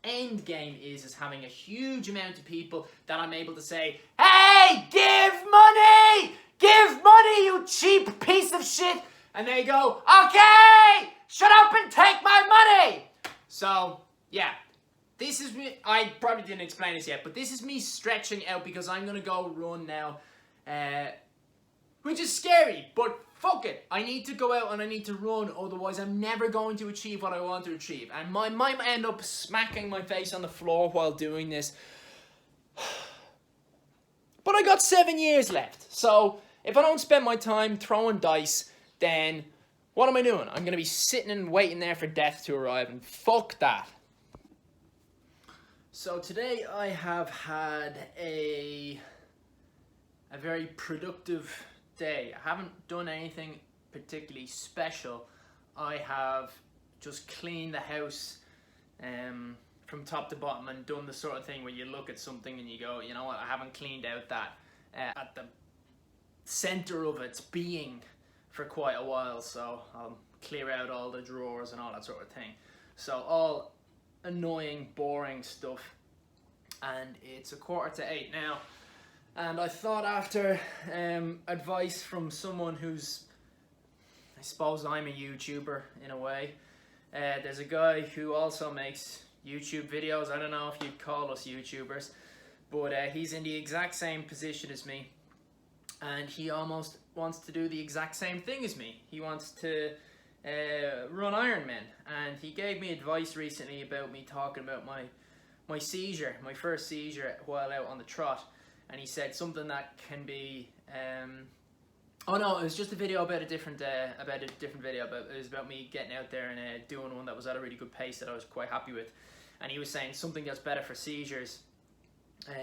end game is having a huge amount of people that I'm able to say, hey, give money! Give money, you cheap piece of shit! And they go, okay, shut up and take my money! So, yeah, this is me. I probably didn't explain this yet, but this is me stretching out because I'm going to go run now, which is scary, but fuck it. I need to go out and I need to run, otherwise I'm never going to achieve what I want to achieve. And I might end up smacking my face on the floor while doing this. But I got 7 years left, so if I don't spend my time throwing dice, then what am I doing? I'm going to be sitting and waiting there for death to arrive, and fuck that. So today I have had a very productive day. I haven't done anything particularly special. I have just cleaned the house from top to bottom and done the sort of thing where you look at something and you go, you know what, I haven't cleaned out that at the center of its being for quite a while, so I'll clear out all the drawers and all that sort of thing. So all annoying, boring stuff, and it's 7:45 now, and I thought after advice from someone who's, I suppose I'm a YouTuber in a way, there's a guy who also makes YouTube videos. I don't know if you'd call us YouTubers, but he's in the exact same position as me, and he almost wants to do the exact same thing as me. He wants to run Ironman, and he gave me advice recently about me talking about my seizure, my first seizure while out on the trot, and he said something that can be oh no, it was just a video about a different video, but it was about me getting out there and doing one that was at a really good pace that I was quite happy with. And he was saying something that's better for seizures,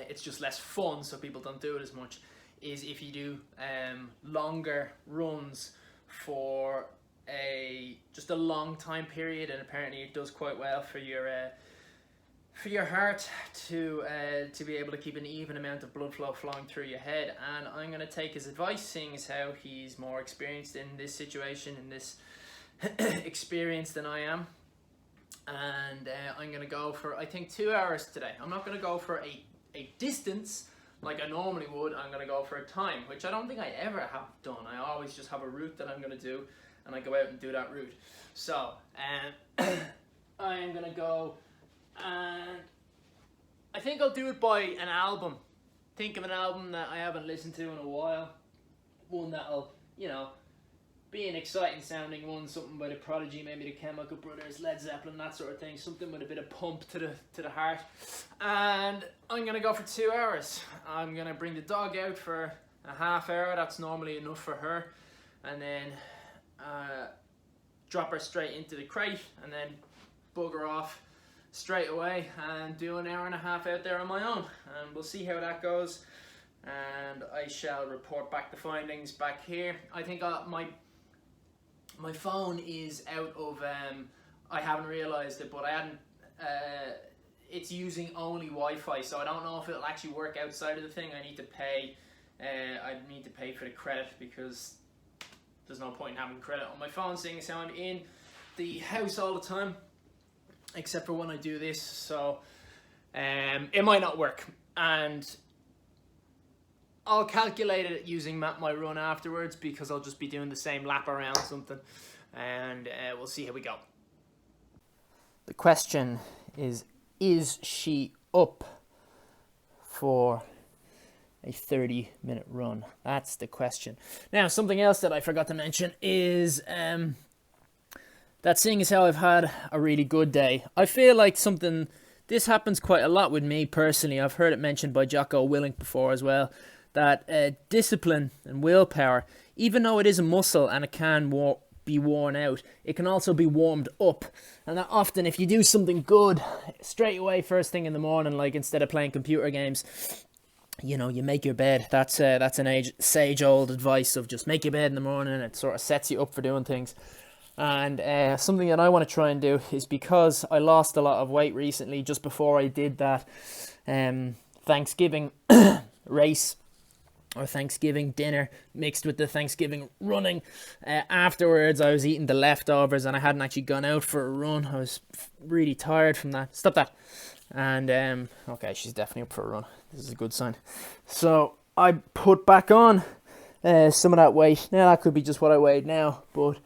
it's just less fun, so people don't do it as much, is if you do longer runs for just a long time period, and apparently it does quite well for your heart to be able to keep an even amount of blood flow flowing through your head. And I'm going to take his advice, seeing as how he's more experienced in this situation, in this experience than I am. And I'm going to go for, I think, 2 hours today. I'm not going to go for a distance like I normally would. I'm going to go for a time, which I don't think I ever have done. I always just have a route that I'm going to do, and I go out and do that route. So I'm going to go, and I think I'll do it by an album. Think of an album that I haven't listened to in a while. One that'll, you know, be an exciting sounding one, something by The Prodigy, maybe The Chemical Brothers, Led Zeppelin, that sort of thing, something with a bit of pump to the heart. And I'm gonna go for 2 hours. I'm gonna bring the dog out for a half hour, that's normally enough for her, and then drop her straight into the crate, and then bugger off straight away and do an hour and a half out there on my own, and we'll see how that goes, and I shall report back the findings back here. I think my phone is out of, I haven't realised it, but I hadn't, it's using only Wi-Fi, so I don't know if it'll actually work outside of the thing. I need to pay for the credit, because there's no point in having credit on my phone, seeing as how I'm in the house all the time, except for when I do this, so it might not work, and I'll calculate it using my run afterwards, because I'll just be doing the same lap around something, and we'll see how we go. The question is she up for a 30-minute run? That's the question. Now, something else that I forgot to mention is that seeing as how I've had a really good day, I feel like this happens quite a lot with me personally. I've heard it mentioned by Jocko Willink before as well, that discipline and willpower, even though it is a muscle and it can be worn out, it can also be warmed up. And that often, if you do something good straight away first thing in the morning, like instead of playing computer games, you know, you make your bed. That's an sage old advice of just make your bed in the morning. It sort of sets you up for doing things. And something that I want to try and do is, because I lost a lot of weight recently just before I did that Thanksgiving race, or Thanksgiving dinner mixed with the Thanksgiving running. Afterwards, I was eating the leftovers and I hadn't actually gone out for a run. I was really tired from that. Stop that. And, okay, she's definitely up for a run. This is a good sign. So I put back on some of that weight. Now, that could be just what I weighed now, but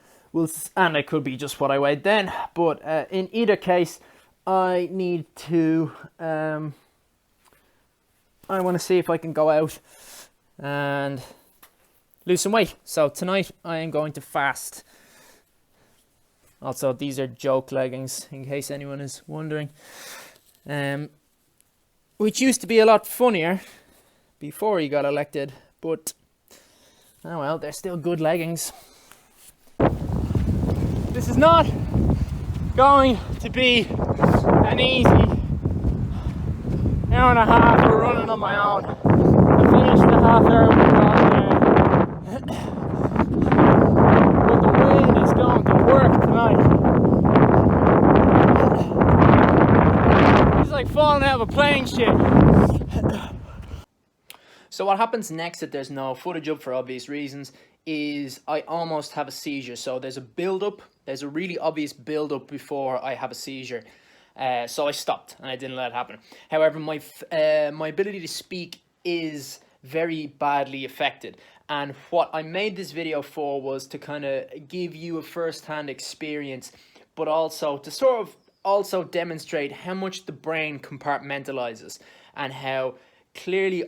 and it could be just what I weighed then. But in either case, I need to, I want to see if I can go out and lose some weight. So tonight I am going to fast. Also, these are joke leggings, in case anyone is wondering, which used to be a lot funnier before he got elected, but oh well, they're still good leggings. This is not going to be an easy hour and a half of running on my own. I finished the half hour with there, but the wind is going to work tonight. It's like falling out of a plane shit. So what happens next, that there's no footage up for obvious reasons, is I almost have a seizure. So there's a build-up, there's a really obvious build-up before I have a seizure. So I stopped and I didn't let it happen. However, my ability to speak is very badly affected. And what I made this video for was to kind of give you a first-hand experience, but also to sort of also demonstrate how much the brain compartmentalizes and how clearly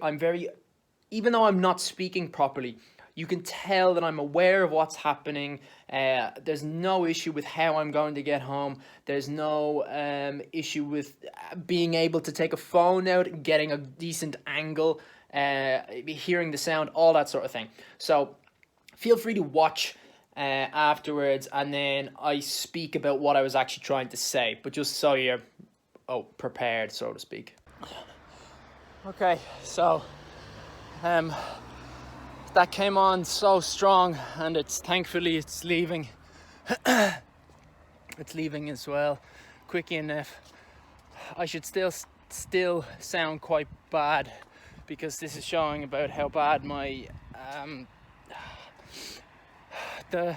even though I'm not speaking properly, you can tell that I'm aware of what's happening. There's no issue with how I'm going to get home. There's no issue with being able to take a phone out and getting a decent angle, hearing the sound, all that sort of thing. So feel free to watch afterwards, and then I speak about what I was actually trying to say, but just so you're prepared, so to speak. Okay, so that came on so strong, and thankfully it's leaving. It's leaving as well, quick enough. I should still sound quite bad, because this is showing about how bad my the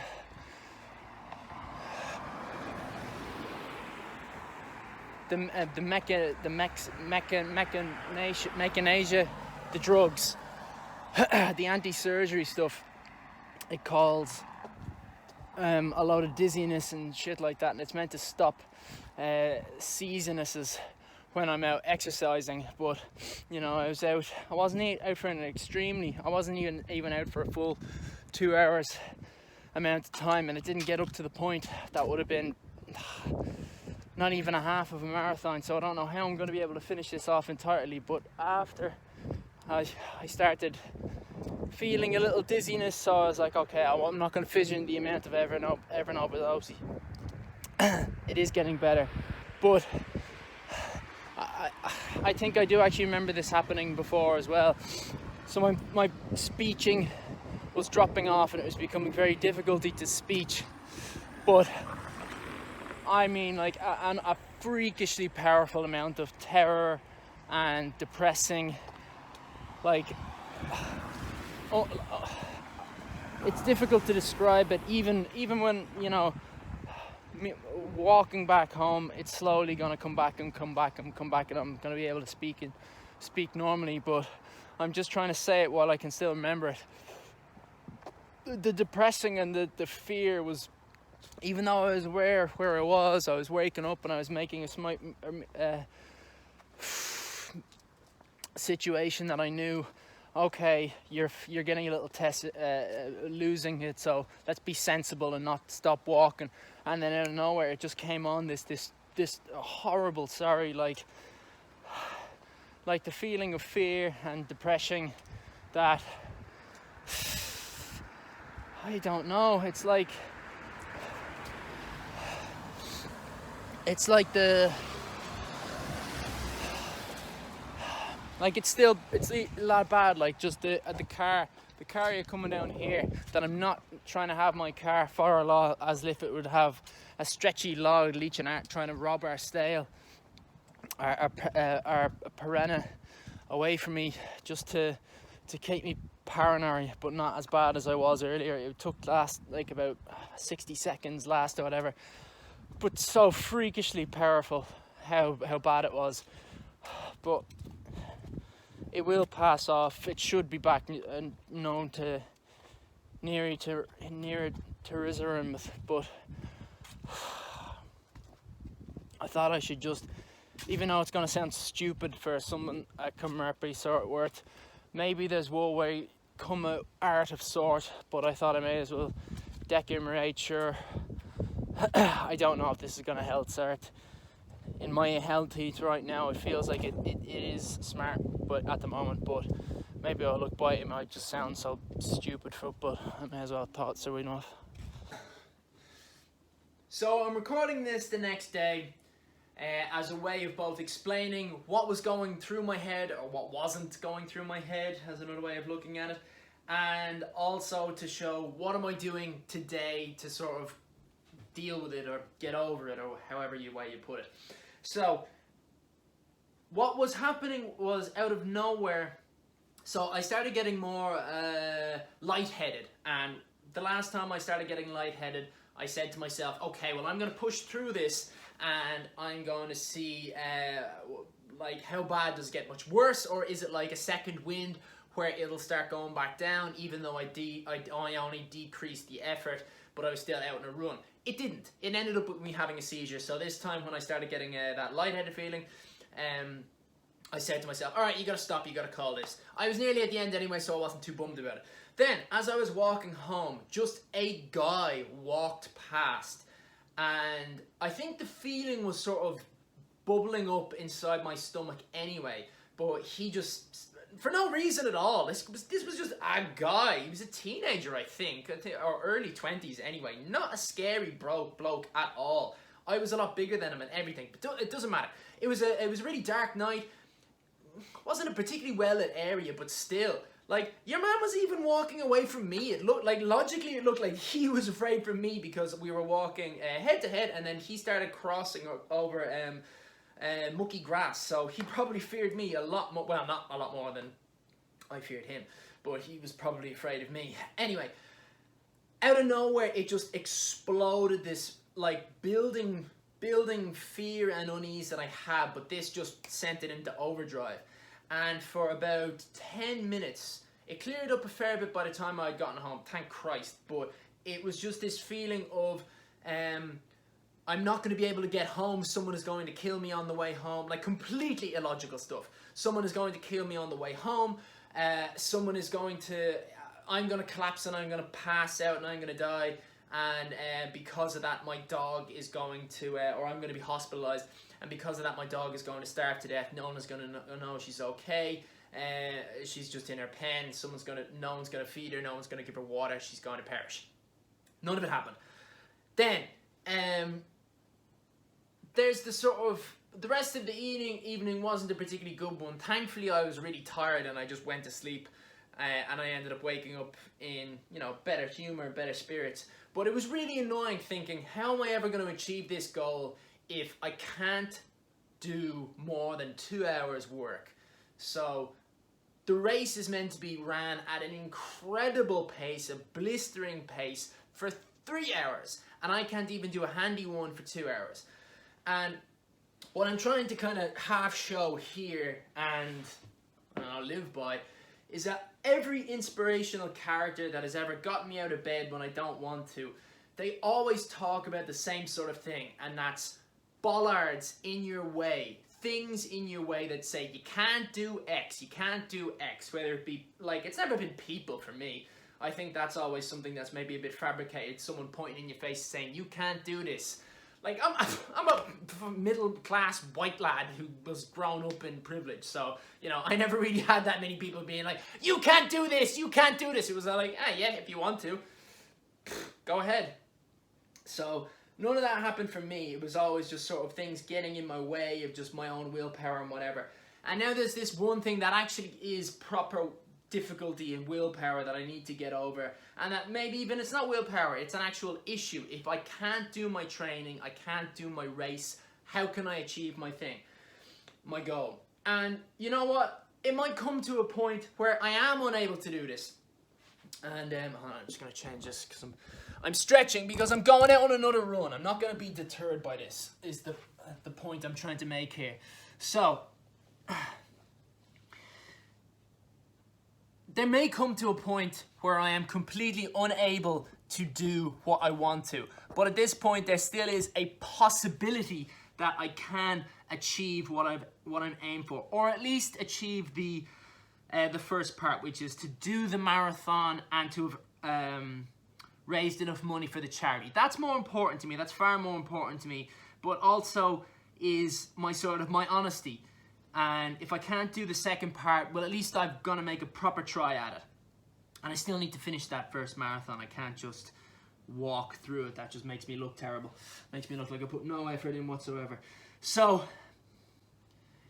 mechanasia, the drugs, the anti-surgery stuff, it calls a load of dizziness and shit like that, and it's meant to stop seiziousnesses when I'm out exercising. But you know, I wasn't out for I wasn't even out for a full 2 hours amount of time, and it didn't get up to the point that would have been not even a half of a marathon. So I don't know how I'm going to be able to finish this off entirely, but after I started feeling a little dizziness, so I was like, okay, I'm not going to fidget in the amount of Evernote. It is getting better, but I think I do actually remember this happening before as well. So my speeching was dropping off, and it was becoming very difficult to speech. But I mean, like a freakishly powerful amount of terror and depressing, like, it's difficult to describe it. Even when, you know, walking back home, it's slowly gonna come back, and I'm gonna be able to speak normally. But I'm just trying to say it while I can still remember it. The depressing and the fear was, even though I was aware where I was waking up and I was making a situation that I knew, okay, you're getting a little test, losing it, so let's be sensible and not stop walking. And then out of nowhere, it just came on this horrible, like the feeling of fear and depression that, I don't know, it's like it's a lot bad. Like, just the car you're coming down here, that I'm not trying to have my car for a law, as if it would have a stretchy log leeching out trying to rob our stale, our perenna away from me, just to to keep me paranoid, but not as bad as I was earlier. It took like about 60 seconds last or whatever, but so freakishly powerful how bad it was. But it will pass off. It should be back known to nearer to Rizarim, but I thought I should just, even though it's going to sound stupid for someone at Cummerby sort of worth, maybe there's one way come a art of sort, but I thought I may as well deck him right, sure. I don't know if this is going to help Sart. In my health heat right now, it feels like it is smart, but at the moment, but maybe I'll look by it, it might just sound so stupid for it, but I may as well thought so enough. So I'm recording this the next day as a way of both explaining what was going through my head or what wasn't going through my head, as another way of looking at it, and also to show what am I doing today to sort of deal with it or get over it, or however way you put it. So what was happening was, out of nowhere, so I started getting more lightheaded, and the last time I started getting lightheaded, I said to myself, okay, well, I'm going to push through this and I'm going to see like how bad does it get much worse, or is it like a second wind where it'll start going back down, even though I only decreased the effort, but I was still out on a run. It didn't. It ended up with me having a seizure. So this time when I started getting that lightheaded feeling, I said to myself, all right, you got to stop, you got to call this. I was nearly at the end anyway, so I wasn't too bummed about it. Then, as I was walking home, just a guy walked past, and I think the feeling was sort of bubbling up inside my stomach anyway, but he just, for no reason at all, this was just a guy. He was a teenager, I think, or early 20s anyway, not a scary bloke at all. I was a lot bigger than him and everything, but it doesn't matter. It was a really dark night. Wasn't a particularly well-lit area, but still, like, your man was even walking away from me. It looked like, logically, it looked like he was afraid from me because we were walking head to head, and then he started crossing over mucky grass. So he probably feared me a lot more. Well, not a lot more than I feared him, but he was probably afraid of me. Anyway, out of nowhere, it just exploded, this like building fear and unease that I had, but this just sent it into overdrive. And for about 10 minutes, it cleared up a fair bit by the time I had gotten home, thank Christ, but it was just this feeling of, I'm not going to be able to get home, someone is going to kill me on the way home, like completely illogical stuff. Someone is going to kill me on the way home, someone is going to, I'm going to collapse and I'm going to pass out and I'm going to die, and because of that my dog is going to, or I'm going to be hospitalized, and because of that my dog is going to starve to death. No one is going to know she's okay, she's just in her pen, no one's going to feed her, no one's going to give her water, she's going to perish. None of it happened. Then there's the sort of, the rest of the evening wasn't a particularly good one. Thankfully I was really tired and I just went to sleep, and I ended up waking up in, you know, better humor, better spirits. But it was really annoying thinking, how am I ever going to achieve this goal if I can't do more than 2 hours work? So the race is meant to be ran at an incredible pace, a blistering pace, for 3 hours, and I can't even do a handy one for 2 hours. And what I'm trying to kind of half show here, and I'll live by, is that every inspirational character that has ever gotten me out of bed when I don't want to, they always talk about the same sort of thing, and that's bollards in your way, things in your way that say you can't do X, you can't do X, whether it be, like, it's never been people for me. I think that's always something that's maybe a bit fabricated, someone pointing in your face saying, you can't do this. Like, I'm a middle-class white lad who was grown up in privilege, so, you know, I never really had that many people being like, you can't do this, you can't do this. It was like, yeah, if you want to, go ahead. So none of that happened for me. It was always just sort of things getting in my way of just my own willpower and whatever. And now there's this one thing that actually is proper difficulty in willpower that I need to get over, and that maybe even it's not willpower, it's an actual issue. If I can't do my training, I can't do my race, how can I achieve my thing, my goal? And you know what, it might come to a point where I am unable to do this. And hold on, I'm just going to change this because I'm stretching because I'm going out on another run. I'm not going to be deterred by this, is the point I'm trying to make here. So, there may come to a point where I am completely unable to do what I want to. But at this point, there still is a possibility that I can achieve what I'm aiming for, or at least achieve the first part, which is to do the marathon and to have raised enough money for the charity. That's more important to me. That's far more important to me. But also is my honesty. And if I can't do the second part, well, at least I'm gonna make a proper try at it. And I still need to finish that first marathon. I can't just walk through it. That just makes me look terrible. Makes me look like I put no effort in whatsoever. So,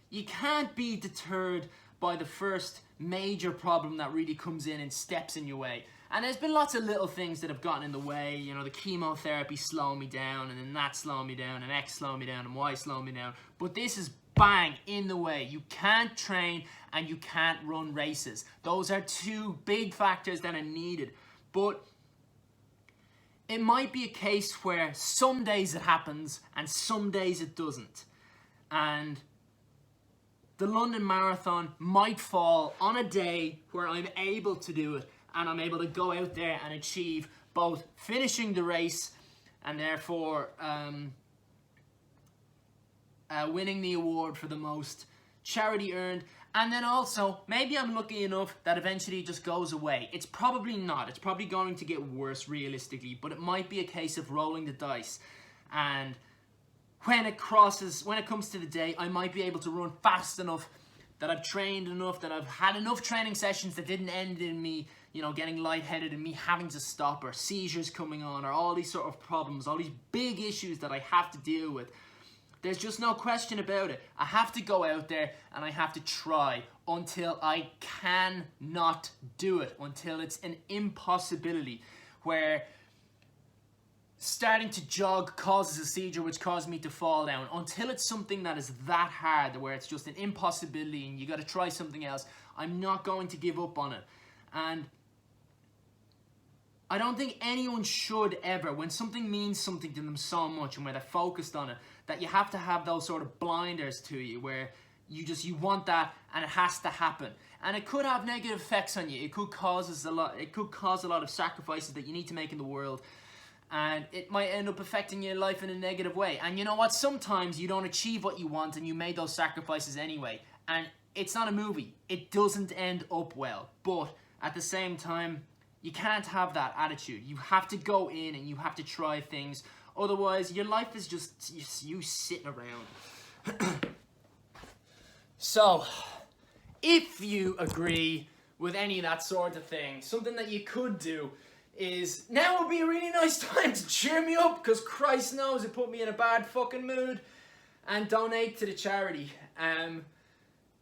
you can't be deterred by the first major problem that really comes in and steps in your way. And there's been lots of little things that have gotten in the way. You know, the chemotherapy slowing me down, and then that slowing me down, and X slowing me down, and Y slowing me down. But this is bang in the way. You can't train and you can't run races. Those are two big factors that are needed. But it might be a case where some days it happens and some days it doesn't. And the London Marathon might fall on a day where I'm able to do it and I'm able to go out there and achieve both finishing the race and therefore winning the award for the most charity earned, and then also maybe I'm lucky enough that eventually it just goes away. It's probably not. It's probably going to get worse realistically, but it might be a case of rolling the dice. And when it comes to the day, I might be able to run fast enough, that I've trained enough, that I've had enough training sessions that didn't end in me, you know, getting lightheaded and me having to stop, or seizures coming on, or all these sort of problems, all these big issues that I have to deal with. There's just no question about it. I have to go out there and I have to try until I cannot do it, until it's an impossibility, where starting to jog causes a seizure which caused me to fall down. Until it's something that is that hard, where it's just an impossibility and you got to try something else, I'm not going to give up on it. And I don't think anyone should ever, when something means something to them so much and where they're focused on it, that you have to have those sort of blinders to you where you want that and it has to happen. And it could have negative effects on you. It could cause a lot of sacrifices that you need to make in the world. And it might end up affecting your life in a negative way. And you know what? Sometimes you don't achieve what you want and you made those sacrifices anyway. And it's not a movie. It doesn't end up well. But at the same time, you can't have that attitude. You have to go in and you have to try things. Otherwise, your life is just you sitting around. So, if you agree with any of that sort of thing, something that you could do is, now would be a really nice time to cheer me up, because Christ knows it put me in a bad fucking mood, and donate to the charity.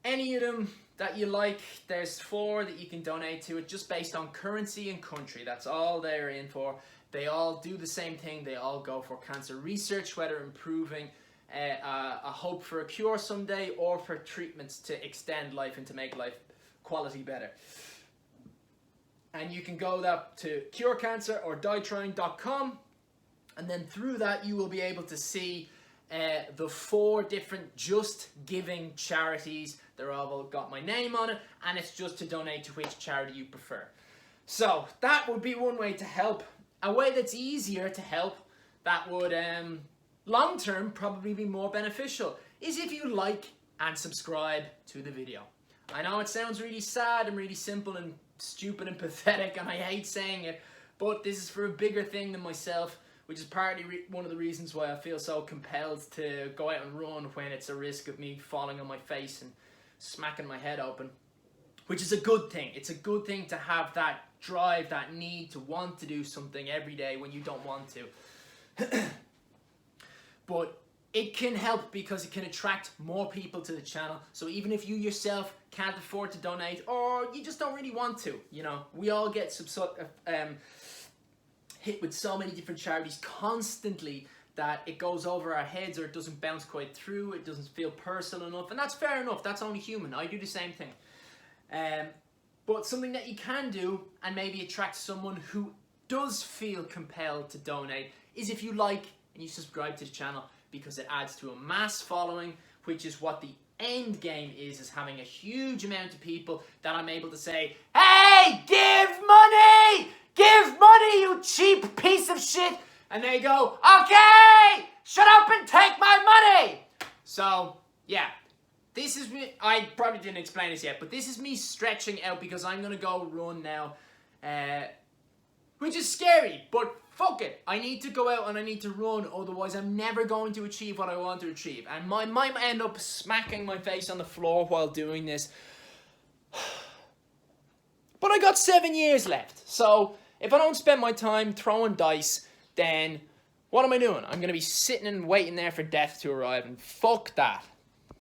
Any of them that you like, there's 4 that you can donate to. It's just based on currency and country. That's all they're in for. They all do the same thing. They all go for cancer research, whether improving a hope for a cure someday, or for treatments to extend life and to make life quality better. And you can go to curecancer or dietrying.com, and then through that you will be able to see the 4 different Just Giving charities. They're all got my name on it, and it's just to donate to which charity you prefer. So that would be one way to help. A way that's easier to help, that would long term probably be more beneficial, is if you like and subscribe to the video. I know it sounds really sad and really simple and stupid and pathetic, and I hate saying it, but this is for a bigger thing than myself, which is partly one of the reasons why I feel so compelled to go out and run when it's a risk of me falling on my face and smacking my head open, which is a good thing. It's a good thing to have that drive, that need to want to do something every day when you don't want to. But it can help because it can attract more people to the channel. So even if you yourself can't afford to donate, or you just don't really want to, you know, we all get hit with so many different charities constantly that it goes over our heads, or it doesn't bounce quite through, it doesn't feel personal enough, and that's fair enough, that's only human. I do the same thing. But something that you can do and maybe attract someone who does feel compelled to donate is if you like and you subscribe to the channel, because it adds to a mass following, which is what the end game is having a huge amount of people that I'm able to say, hey, give money! Give money, you cheap piece of shit! And they go, okay, shut up and take my money! So, yeah. This is me, I probably didn't explain this yet, but this is me stretching out because I'm going to go run now, which is scary, but fuck it. I need to go out and I need to run, otherwise I'm never going to achieve what I want to achieve. And I might end up smacking my face on the floor while doing this. But I got 7 years left, so if I don't spend my time throwing dice, then what am I doing? I'm going to be sitting and waiting there for death to arrive, and fuck that.